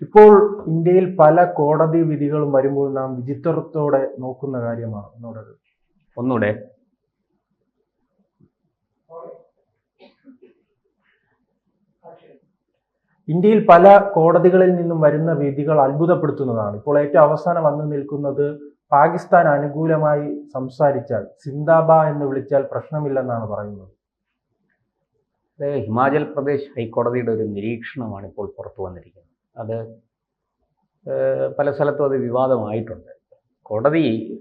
ഇപ്പോൾ ഇന്ത്യയിൽ പല കോടതി വിധികളും വരുമ്പോൾ നാം വിചിത്രത്തോടെ നോക്കുന്ന കാര്യമാണ് ഒന്നുകൂടെ. ഇന്ത്യയിൽ പല കോടതികളിൽ നിന്നും വരുന്ന വിധികൾ അത്ഭുതപ്പെടുത്തുന്നതാണ്. ഇപ്പോൾ ഏറ്റവും അവസാനം വന്നു നിൽക്കുന്നത് പാകിസ്ഥാൻ അനുകൂലമായി സംസാരിച്ചാൽ സിന്ദാബ എന്ന് വിളിച്ചാൽ പ്രശ്നമില്ലെന്നാണ് പറയുന്നത്. ഹിമാചൽ പ്രദേശ് ഹൈക്കോടതിയുടെ ഒരു നിരീക്ഷണമാണ് ഇപ്പോൾ പുറത്തു വന്നിരിക്കുന്നത്. അത് പല സ്ഥലത്തും അത് വിവാദമായിട്ടുണ്ട്.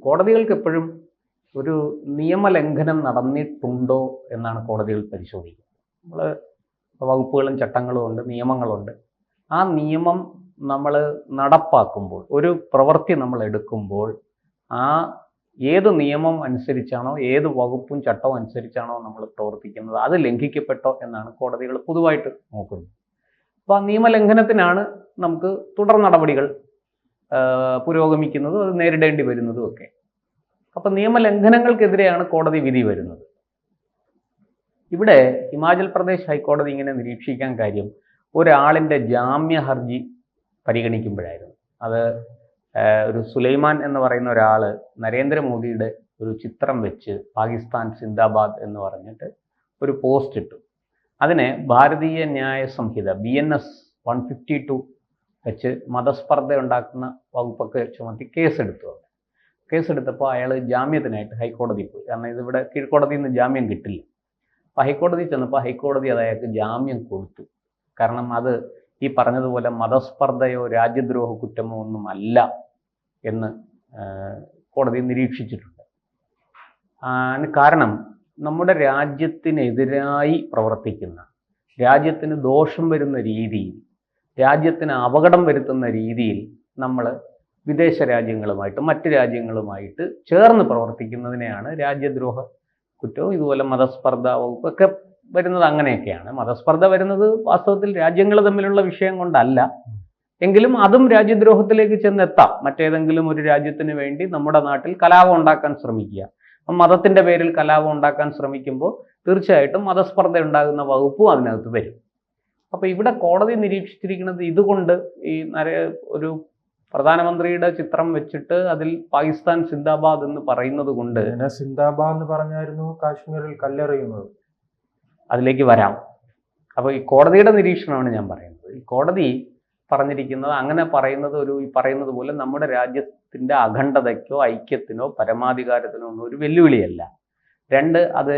കോടതികൾക്ക് എപ്പോഴും ഒരു നിയമലംഘനം നടന്നിട്ടുണ്ടോ എന്നാണ് കോടതികൾ പരിശോധിക്കുന്നത്. നമ്മൾ വകുപ്പുകളും ചട്ടങ്ങളും ഉണ്ട്, നിയമങ്ങളുണ്ട്. ആ നിയമം നമ്മൾ നടപ്പാക്കുമ്പോൾ, ഒരു പ്രവൃത്തി നമ്മൾ എടുക്കുമ്പോൾ, ആ ഏത് നിയമം അനുസരിച്ചാണോ, ഏത് വകുപ്പും ചട്ടവും അനുസരിച്ചാണോ നമ്മൾ പ്രവർത്തിക്കുന്നത്, അത് ലംഘിക്കപ്പെട്ടോ എന്നാണ് കോടതികൾ പൊതുവായിട്ട് നോക്കുന്നത്. അപ്പോൾ ആ നിയമലംഘനത്തിനാണ് നമുക്ക് തുടർ നടപടികൾ പുരോഗമിക്കുന്നതും അത് നേരിടേണ്ടി വരുന്നതും ഒക്കെ. അപ്പം നിയമലംഘനങ്ങൾക്കെതിരെയാണ് കോടതി വിധി വരുന്നത്. ഇവിടെ ഹിമാചൽ പ്രദേശ് ഹൈക്കോടതി ഇങ്ങനെ നിരീക്ഷിക്കാൻ കാര്യം ഒരാളിൻ്റെ ജാമ്യ ഹർജി പരിഗണിക്കുമ്പോഴായിരുന്നു. അത് ഒരു സുലൈമാൻ എന്ന് പറയുന്ന ഒരാൾ നരേന്ദ്രമോദിയുടെ ഒരു ചിത്രം വെച്ച് പാകിസ്ഥാൻ സിന്ദാബാദ് എന്ന് പറഞ്ഞിട്ട് ഒരു പോസ്റ്റ് ഇട്ടു. അതിനെ ഭാരതീയ ന്യായ സംഹിത BNS 152 വെച്ച് മതസ്പർദ്ധ ഉണ്ടാക്കുന്ന വകുപ്പൊക്കെ ചുമത്തി കേസെടുത്തു. കേസെടുത്തപ്പോൾ അയാൾ ജാമ്യത്തിനായിട്ട് ഹൈക്കോടതി പോയി. കാരണം ഇതിവിടെ കീഴ്ക്കോടതിയിൽ നിന്ന് ജാമ്യം കിട്ടില്ല. അപ്പോൾ ഹൈക്കോടതി ചെന്നപ്പോൾ ഹൈക്കോടതി അത് അയാൾക്ക് ജാമ്യം കൊടുത്തു. കാരണം അത് ഈ പറഞ്ഞതുപോലെ മതസ്പർദ്ധയോ രാജ്യദ്രോഹ കുറ്റമോ ഒന്നുമല്ല എന്ന് കോടതി നിരീക്ഷിച്ചിട്ടുണ്ട്. കാരണം നമ്മുടെ രാജ്യത്തിനെതിരായി പ്രവർത്തിക്കുന്ന, രാജ്യത്തിന് ദോഷം വരുന്ന രീതിയിൽ, രാജ്യത്തിന് അപകടം വരുത്തുന്ന രീതിയിൽ നമ്മൾ വിദേശ രാജ്യങ്ങളുമായിട്ട് മറ്റ് രാജ്യങ്ങളുമായിട്ട് ചേർന്ന് പ്രവർത്തിക്കുന്നതിനെയാണ് രാജ്യദ്രോഹ കുറ്റവും ഇതുപോലെ മതസ്പർദ്ധ വകുപ്പൊക്കെ വരുന്നത്. അങ്ങനെയൊക്കെയാണ്. മതസ്പർദ്ധ വരുന്നത് വാസ്തവത്തിൽ രാജ്യങ്ങൾ തമ്മിലുള്ള വിഷയം കൊണ്ടല്ല, എങ്കിലും അതും രാജ്യദ്രോഹത്തിലേക്ക് ചെന്നെത്താം. മറ്റേതെങ്കിലും ഒരു രാജ്യത്തിന് വേണ്ടി നമ്മുടെ നാട്ടിൽ കലാപം ഉണ്ടാക്കാൻ ശ്രമിക്കുക, മതത്തിൻ്റെ പേരിൽ കലാപം ഉണ്ടാക്കാൻ ശ്രമിക്കുമ്പോൾ തീർച്ചയായിട്ടും മതസ്പർദ്ധ ഉണ്ടാകുന്ന വകുപ്പും അതിനകത്ത് വരും. അപ്പോൾ ഇവിടെ കോടതി നിരീക്ഷിച്ചിരിക്കുന്നത് ഇതുകൊണ്ട് ഈ ഒരു പ്രധാനമന്ത്രിയുടെ ചിത്രം വെച്ചിട്ട് അതിൽ പാകിസ്ഥാൻ സിന്ദാബാദ് എന്ന് പറയുന്നത് കൊണ്ട്, സിന്ദാബാദ് എന്ന് പറഞ്ഞായിരുന്നു കാശ്മീരിൽ കല്ലെറിയുന്നത്. അതിലേക്ക് വരാം. അപ്പോൾ ഈ കോടതിയുടെ നിരീക്ഷണമാണ് ഞാൻ പറയുന്നത്. ഈ കോടതി പറഞ്ഞിരിക്കുന്നത്, അങ്ങനെ പറയുന്നത് ഈ പറയുന്നത് പോലെ നമ്മുടെ രാജ്യത്തിൻ്റെ അഖണ്ഡതയ്ക്കോ ഐക്യത്തിനോ പരമാധികാരത്തിനോ ഒന്നും ഒരു വെല്ലുവിളിയല്ല. രണ്ട്, അത്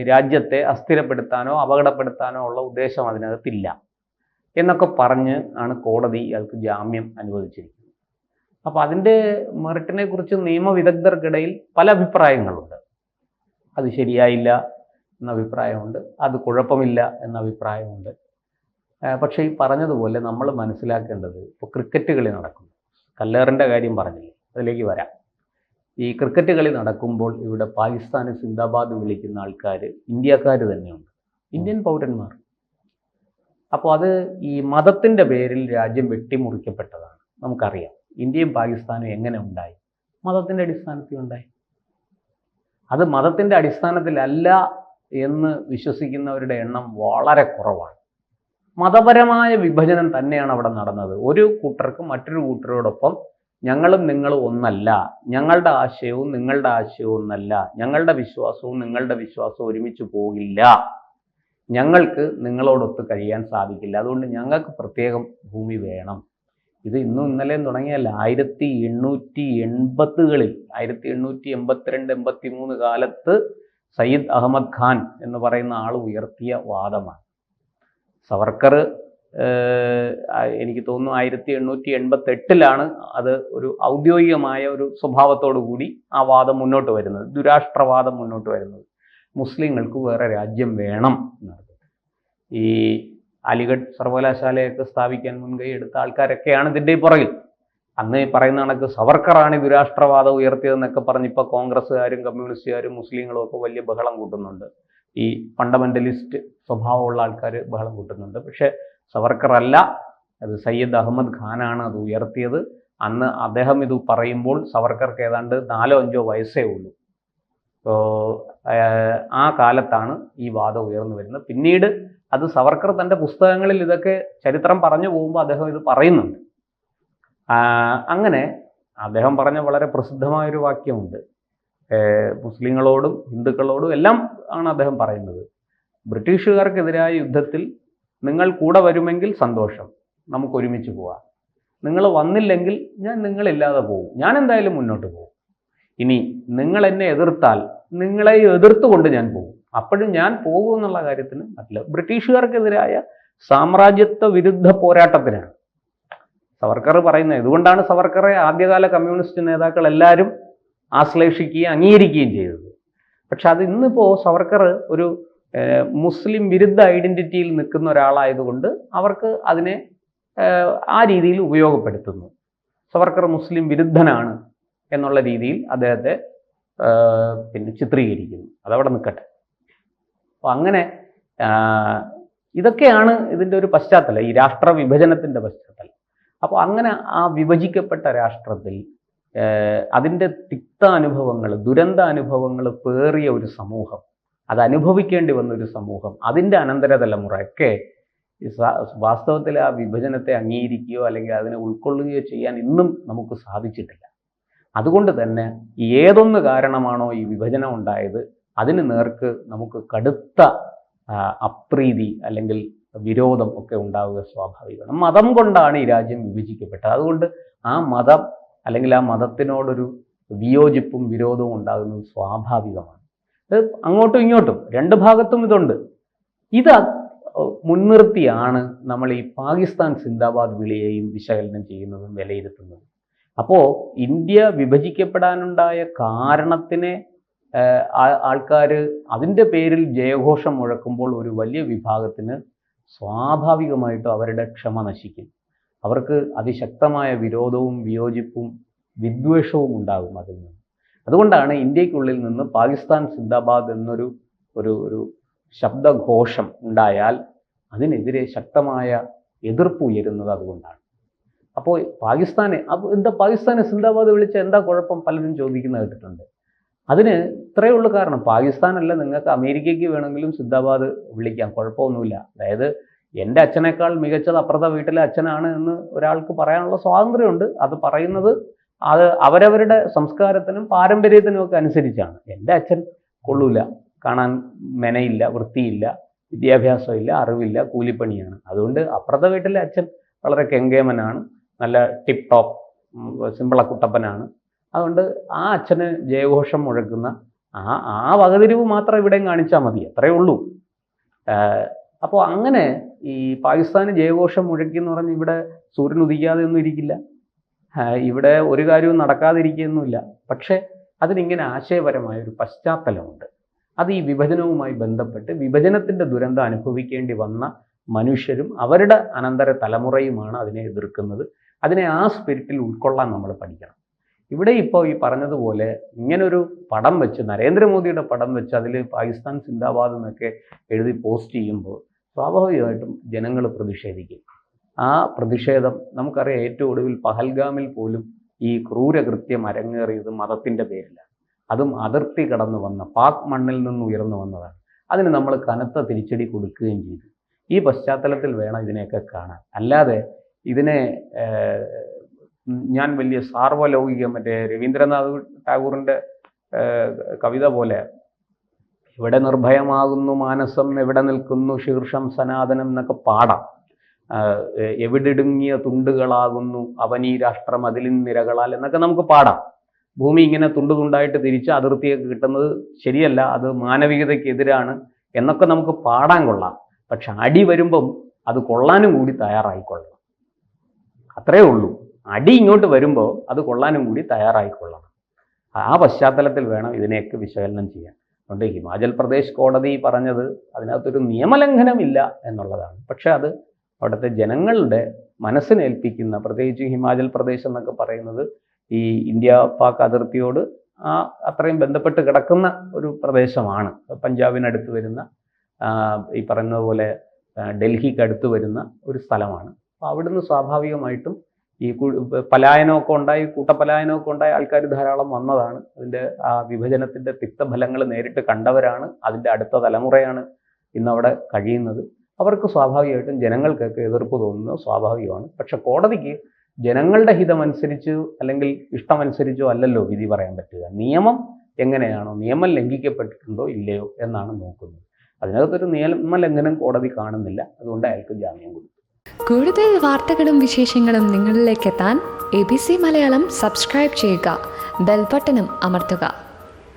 രാജ്യത്തെ അസ്ഥിരപ്പെടുത്താനോ അപകടപ്പെടുത്താനോ ഉള്ള ഉദ്ദേശം അതിനകത്തില്ല എന്നൊക്കെ പറഞ്ഞ് ആണ് കോടതി അയാൾക്ക് ജാമ്യം അനുവദിച്ചിരിക്കുന്നത്. അപ്പോൾ അതിൻ്റെ മെറിറ്റിനെ കുറിച്ച് നിയമവിദഗ്ധർക്കിടയിൽ പല അഭിപ്രായങ്ങളുണ്ട്. അത് ശരിയായില്ല എന്ന അഭിപ്രായമുണ്ട്, അത് കുഴപ്പമില്ല എന്ന അഭിപ്രായമുണ്ട്. പക്ഷേ ഈ പറഞ്ഞതുപോലെ നമ്മൾ മനസ്സിലാക്കേണ്ടത്, ഇപ്പോൾ ക്രിക്കറ്റ് കളി നടക്കുന്നു, കല്ലേറിൻ്റെ കാര്യം പറഞ്ഞില്ലേ, അതിലേക്ക് വരാം. ഈ ക്രിക്കറ്റ് കളി നടക്കുമ്പോൾ ഇവിടെ പാകിസ്ഥാന് സിന്ദാബാദ് വിളിക്കുന്ന ആൾക്കാർ ഇന്ത്യക്കാർ തന്നെയുണ്ട്, ഇന്ത്യൻ പൗരന്മാർ. അപ്പോൾ അത് ഈ മതത്തിൻ്റെ പേരിൽ രാജ്യം വെട്ടിമുറിക്കപ്പെട്ടതാണ്. നമുക്കറിയാം ഇന്ത്യയും പാകിസ്ഥാനും എങ്ങനെ ഉണ്ടായി, മതത്തിൻ്റെ അടിസ്ഥാനത്തിൽ ഉണ്ടായി. അത് മതത്തിൻ്റെ അടിസ്ഥാനത്തിലല്ല എന്ന് വിശ്വസിക്കുന്നവരുടെ എണ്ണം വളരെ കുറവാണ്. മതപരമായ വിഭജനം തന്നെയാണ് അവിടെ നടന്നത്. ഒരു കൂട്ടർക്ക് മറ്റൊരു കൂട്ടരോടൊപ്പം ഞങ്ങളും നിങ്ങളും ഒന്നല്ല, ഞങ്ങളുടെ ആശയവും നിങ്ങളുടെ ആശയവും ഒന്നല്ല, ഞങ്ങളുടെ വിശ്വാസവും നിങ്ങളുടെ വിശ്വാസവും ഒരുമിച്ച് പോകില്ല, ഞങ്ങൾക്ക് നിങ്ങളോടൊത്ത് കഴിയാൻ സാധിക്കില്ല, അതുകൊണ്ട് ഞങ്ങൾക്ക് പ്രത്യേകം ഭൂമി വേണം. ഇത് ഇന്നും ഇന്നലെയും തുടങ്ങിയല്ല. 1880-കളിൽ 1882-83 കാലത്ത് സയ്യിദ് അഹമ്മദ് ഖാൻ എന്ന് പറയുന്ന ആൾ ഉയർത്തിയ വാദമാണ്. സവർക്കർ എനിക്ക് തോന്നുന്നു 1888-ലാണ് അത് ഒരു ഔദ്യോഗികമായ ഒരു സ്വഭാവത്തോടു കൂടി ആ വാദം മുന്നോട്ട് വരുന്നത്, ദുരാഷ്ട്രവാദം മുന്നോട്ട് വരുന്നത്. മുസ്ലിങ്ങൾക്ക് വേറെ രാജ്യം വേണം എന്നത്. ഈ അലിഗഡ് സർവകലാശാലയൊക്കെ സ്ഥാപിക്കാൻ മുൻകൈ എടുത്ത ആൾക്കാരൊക്കെയാണ് ഇതിൻ്റെ പുറകിൽ. അന്ന് ഈ പറയുന്ന കണക്ക് സവർക്കറാണ് ദുരാഷ്ട്രവാദം ഉയർത്തിയതെന്നൊക്കെ പറഞ്ഞ് ഇപ്പോൾ കോൺഗ്രസ്സുകാരും കമ്മ്യൂണിസ്റ്റുകാരും മുസ്ലിങ്ങളും ഒക്കെ വലിയ ബഹളം കൂട്ടുന്നുണ്ട്. ഈ ഫണ്ടമെൻ്റലിസ്റ്റ് സ്വഭാവമുള്ള ആൾക്കാർ ബഹളം കൂട്ടുന്നുണ്ട്. പക്ഷേ സവർക്കറല്ല, അത് സയ്യിദ് അഹമ്മദ് ഖാനാണ് അത് ഉയർത്തിയത്. അന്ന് അദ്ദേഹം ഇത് പറയുമ്പോൾ സവർക്കർക്ക് ഏതാണ്ട് 4-5 വയസ്സേ ഉള്ളൂ. ആ കാലത്താണ് ഈ വാദം ഉയർന്നു വരുന്നത്. പിന്നീട് അത് സവർക്കർ തൻ്റെ പുസ്തകങ്ങളിൽ ഇതൊക്കെ ചരിത്രം പറഞ്ഞു പോകുമ്പോൾ അദ്ദേഹം ഇത് പറയുന്നുണ്ട്. അങ്ങനെ അദ്ദേഹം പറഞ്ഞ വളരെ പ്രസിദ്ധമായൊരു വാക്യമുണ്ട്. മുസ്ലിങ്ങളോടും ഹിന്ദുക്കളോടും എല്ലാം ആണ് അദ്ദേഹം പറയുന്നത്. ബ്രിട്ടീഷുകാർക്കെതിരായ യുദ്ധത്തിൽ നിങ്ങൾ കൂടെ വരുമെങ്കിൽ സന്തോഷം, നമുക്ക് ഒരുമിച്ച് പോവാം. നിങ്ങൾ വന്നില്ലെങ്കിൽ ഞാൻ നിങ്ങളില്ലാതെ പോകും. ഞാൻ എന്തായാലും മുന്നോട്ട് പോകും. ഇനി നിങ്ങൾ എന്നെ എതിർത്താൽ നിങ്ങളെ എതിർത്തുകൊണ്ട് ഞാൻ പോകും. അപ്പോഴും ഞാൻ പോകും എന്നുള്ള കാര്യത്തിന് മറ്റില്ല. ബ്രിട്ടീഷുകാർക്കെതിരായ സാമ്രാജ്യത്വ വിരുദ്ധ പോരാട്ടത്തിനാണ് സവർക്കർ പറയുന്നത്. ഇതുകൊണ്ടാണ് സവർക്കറെ ആദ്യകാല കമ്മ്യൂണിസ്റ്റ് നേതാക്കൾ എല്ലാവരും ആശ്ലേഷിക്കുകയും അംഗീകരിക്കുകയും ചെയ്തത്. പക്ഷെ അത് ഇന്നിപ്പോൾ സവർക്കർ ഒരു മുസ്ലിം വിരുദ്ധ ഐഡന്റിറ്റിയിൽ നിൽക്കുന്ന ഒരാളായതുകൊണ്ട് അവർക്ക് അതിനെ ആ രീതിയിൽ ഉപയോഗപ്പെടുത്തുന്നു. സവർക്കർ മുസ്ലിം വിരുദ്ധനാണ് എന്നുള്ള രീതിയിൽ അദ്ദേഹത്തെ പിന്നെ ചിത്രീകരിക്കുന്നു. അതവിടെ നിൽക്കട്ടെ. അപ്പോൾ അങ്ങനെ ഇതൊക്കെയാണ് ഇതിൻ്റെ ഒരു പശ്ചാത്തലം, ഈ രാഷ്ട്ര വിഭജനത്തിൻ്റെ പശ്ചാത്തലം. അപ്പോൾ അങ്ങനെ ആ വിഭജിക്കപ്പെട്ട രാഷ്ട്രത്തിൽ അതിൻ്റെ തിക്താനുഭവങ്ങൾ, ദുരന്താനുഭവങ്ങൾ പേറിയ ഒരു സമൂഹം, അത് അനുഭവിക്കേണ്ടി വന്ന ഒരു സമൂഹം, അതിൻ്റെ അനന്തര തലമുറയൊക്കെ വാസ്തവത്തിൽ ആ വിഭജനത്തെ അംഗീകരിക്കുകയോ അല്ലെങ്കിൽ അതിനെ ഉൾക്കൊള്ളുകയോ ചെയ്യാൻ ഇന്നും നമുക്ക് സാധിച്ചിട്ടില്ല. അതുകൊണ്ട് തന്നെ ഏതൊന്ന് കാരണമാണോ ഈ വിഭജനം ഉണ്ടായത് അതിന് നേർക്ക് നമുക്ക് കടുത്ത അപ്രീതി അല്ലെങ്കിൽ വിരോധം ഒക്കെ ഉണ്ടാവുക സ്വാഭാവികമാണ്. മതം കൊണ്ടാണ് ഈ രാജ്യം വിഭജിക്കപ്പെട്ടത്. അതുകൊണ്ട് ആ മതം അല്ലെങ്കിൽ ആ മതത്തിനോടൊരു വിയോജിപ്പും വിരോധവും ഉണ്ടാകുന്നത് സ്വാഭാവികമാണ്. ഇത് അങ്ങോട്ടും ഇങ്ങോട്ടും രണ്ട് ഭാഗത്തും ഇതുണ്ട്. ഇത് മുൻനിർത്തിയാണ് നമ്മൾ ഈ പാകിസ്ഥാൻ സിന്ദാബാദ് വിളിയെയും വിശകലനം ചെയ്യുന്നതും വിലയിരുത്തുന്നതും. അപ്പോൾ ഇന്ത്യ വിഭജിക്കപ്പെടാനുണ്ടായ കാരണത്തിനെ ആൾക്കാർ അതിൻ്റെ പേരിൽ ജയഘോഷം മുഴക്കുമ്പോൾ ഒരു വലിയ വിഭാഗത്തിന് സ്വാഭാവികമായിട്ടും അവരുടെ ക്ഷമ നശിക്കും. അവർക്ക് അതിശക്തമായ വിരോധവും വിയോജിപ്പും വിദ്വേഷവും ഉണ്ടാകും അതിൽ നിന്ന്. അതുകൊണ്ടാണ് ഇന്ത്യക്കുള്ളിൽ നിന്ന് പാകിസ്ഥാൻ സിന്ദാബാദ് എന്നൊരു ഒരു ശബ്ദഘോഷം ഉണ്ടായാൽ അതിനെതിരെ ശക്തമായ എതിർപ്പ് ഉയരുന്നത് അതുകൊണ്ടാണ്. അപ്പോൾ പാകിസ്ഥാനെ സിന്ദാബാദ് വിളിച്ച എന്താ കുഴപ്പം പലരും ചോദിക്കുന്നത് കേട്ടിട്ടുണ്ട്. അതിന് ഇത്രയേ ഉള്ളൂ കാരണം. പാകിസ്ഥാനല്ല, നിങ്ങൾക്ക് അമേരിക്കയ്ക്ക് വേണമെങ്കിലും സിന്ദാബാദ് വിളിക്കാം, കുഴപ്പമൊന്നുമില്ല. അതായത് എൻ്റെ അച്ഛനേക്കാൾ മികച്ചത് അപ്പുറത്തെ വീട്ടിലെ അച്ഛനാണ് എന്ന് ഒരാൾക്ക് പറയാനുള്ള സ്വാതന്ത്ര്യമുണ്ട്. അത് പറയുന്നത് അത് അവരവരുടെ സംസ്കാരത്തിനും പാരമ്പര്യത്തിനും ഒക്കെ അനുസരിച്ചാണ്. എൻ്റെ അച്ഛൻ കൊള്ളൂല, കാണാൻ മെനയില്ല, വൃത്തിയില്ല, വിദ്യാഭ്യാസമില്ല, അറിവില്ല, കൂലിപ്പണിയാണ്. അതുകൊണ്ട് അപ്പുറത്തെ വീട്ടിലെ അച്ഛൻ വളരെ കെങ്കേമനാണ്, നല്ല ടിപ്പ് ടോപ്പ് സിമ്പിളക്കുട്ടപ്പനാണ്. അതുകൊണ്ട് ആ അച്ഛന് ജയഘോഷം മുഴക്കുന്ന ആ വകതിരിവ് മാത്രം ഇവിടെയും കാണിച്ചാൽ മതി, അത്രയേ ഉള്ളൂ. അപ്പോൾ അങ്ങനെ ഈ പാകിസ്ഥാന് ജയഘോഷം മുഴക്കി എന്ന് പറഞ്ഞ് ഇവിടെ സൂര്യൻ ഉദിക്കാതെ ഒന്നും ഇരിക്കില്ല, ഇവിടെ ഒരു കാര്യവും നടക്കാതിരിക്കുകയൊന്നുമില്ല. പക്ഷേ അതിനിങ്ങനെ ആശയപരമായ ഒരു പശ്ചാത്തലമുണ്ട്. അത് ഈ വിഭജനവുമായി ബന്ധപ്പെട്ട് വിഭജനത്തിൻ്റെ ദുരന്തം അനുഭവിക്കേണ്ടി വന്ന മനുഷ്യരും അവരുടെ അനന്തര തലമുറയുമാണ് അതിനെ എതിർക്കുന്നത്. അതിനെ ആ സ്പിരിറ്റിൽ ഉൾക്കൊള്ളാൻ നമ്മൾ പഠിക്കണം. ഇവിടെ ഇപ്പോൾ ഈ പറഞ്ഞതുപോലെ ഇങ്ങനൊരു പടം വെച്ച്, നരേന്ദ്രമോദിയുടെ പടം വെച്ച് അതിൽ പാകിസ്ഥാൻ സിന്ദാബാദ് എന്നൊക്കെ എഴുതി പോസ്റ്റ് ചെയ്യുമ്പോൾ സ്വാഭാവികമായിട്ടും ജനങ്ങൾ പ്രതിഷേധിക്കും. ആ പ്രതിഷേധം നമുക്കറിയാം. ഏറ്റവും ഒടുവിൽ പഹൽഗാമിൽ പോലും ഈ ക്രൂരകൃത്യം അരങ്ങേറിയത് മതത്തിൻ്റെ പേരിലാണ്. അതും അതിർത്തി കടന്നു വന്ന പാക് മണ്ണിൽ നിന്ന് ഉയർന്നു വന്നതാണ്. അതിന് നമ്മൾ കനത്ത തിരിച്ചടി കൊടുക്കുകയും ചെയ്തു. ഈ പശ്ചാത്തലത്തിൽ വേണം ഇതിനെയൊക്കെ കാണാൻ. അല്ലാതെ ഇതിനെ ഞാൻ വലിയ സാർവലൗകിക മറ്റേ രവീന്ദ്രനാഥ് ടാഗോറിൻ്റെ കവിത പോലെ ഇവിടെ നിർഭയമാകുന്നു മാനസം, എവിടെ നിൽക്കുന്നു ശീർഷം സനാതനം എന്നൊക്കെ പാടാം. എവിടിടുങ്ങിയ തുണ്ടുകളാകുന്നു അവനീ രാഷ്ട്രം അതിലിൻ നിരകളാൽ എന്നൊക്കെ നമുക്ക് പാടാം. ഭൂമി ഇങ്ങനെ തുണ്ടായിട്ട് തിരിച്ച് അതിർത്തിയൊക്കെ കിട്ടുന്നത് ശരിയല്ല, അത് മാനവികതയ്ക്കെതിരാണ് എന്നൊക്കെ നമുക്ക് പാടാൻ കൊള്ളാം. പക്ഷെ അടി വരുമ്പം അത് കൊള്ളാനും കൂടി തയ്യാറായിക്കൊള്ളണം. അത്രയേ ഉള്ളൂ. അടി ഇങ്ങോട്ട് വരുമ്പോൾ അത് കൊള്ളാനും കൂടി തയ്യാറായിക്കൊള്ളണം. ആ പശ്ചാത്തലത്തിൽ വേണം ഇതിനെയൊക്കെ വിശകലനം ചെയ്യാൻ. അതുകൊണ്ട് ഹിമാചൽ പ്രദേശ് കോടതി പറഞ്ഞത് അതിനകത്തൊരു നിയമലംഘനമില്ല എന്നുള്ളതാണ്. പക്ഷെ അത് അവിടുത്തെ ജനങ്ങളുടെ മനസ്സിനേൽപ്പിക്കുന്ന, പ്രത്യേകിച്ച് ഹിമാചൽ പ്രദേശ് എന്നൊക്കെ പറയുന്നത് ഈ ഇന്ത്യ പാക് അതിർത്തിയോട് അത്രയും ബന്ധപ്പെട്ട് കിടക്കുന്ന ഒരു പ്രദേശമാണ്. പഞ്ചാബിനടുത്ത് വരുന്ന, ഈ പറയുന്നത് പോലെ ഡൽഹിക്ക് അടുത്ത് വരുന്ന ഒരു സ്ഥലമാണ്. അപ്പോൾ അവിടുന്ന് സ്വാഭാവികമായിട്ടും ഈ പലായനമൊക്കെ ഉണ്ടായി, കൂട്ടപലായനമൊക്കെ ഉണ്ടായ ആൾക്കാർ ധാരാളം വന്നതാണ്. അതിൻ്റെ ആ വിഭജനത്തിൻ്റെ തിക്തഫലങ്ങൾ നേരിട്ട് കണ്ടവരാണ്. അതിൻ്റെ അടുത്ത തലമുറയാണ് ഇന്നവിടെ കഴിയുന്നത്. അവർക്ക് സ്വാഭാവികമായിട്ടും ജനങ്ങൾക്കൊക്കെ എതിർപ്പ് തോന്നുന്നത് സ്വാഭാവികമാണ്. പക്ഷെ കോടതിക്ക് ജനങ്ങളുടെ ഹിതമനുസരിച്ച് അല്ലെങ്കിൽ ഇഷ്ടമനുസരിച്ചോ അല്ലല്ലോ വിധി പറയാൻ പറ്റുക. നിയമം എങ്ങനെയാണോ, നിയമം ലംഘിക്കപ്പെട്ടിട്ടുണ്ടോ ഇല്ലയോ എന്നാണ് നോക്കുന്നത്. അതിനകത്തൊരു നിയമലംഘനം കോടതി കാണുന്നില്ല, അതുകൊണ്ട് അയാൾക്ക് ജാമ്യം കൊടുത്തു. കൂടുതൽ വാർത്തകളും വിശേഷങ്ങളും നിങ്ങളിലേക്ക് എത്താൻ ABC മലയാളം സബ്സ്ക്രൈബ് ചെയ്യുക, ബെൽബട്ടനും അമർത്തുക.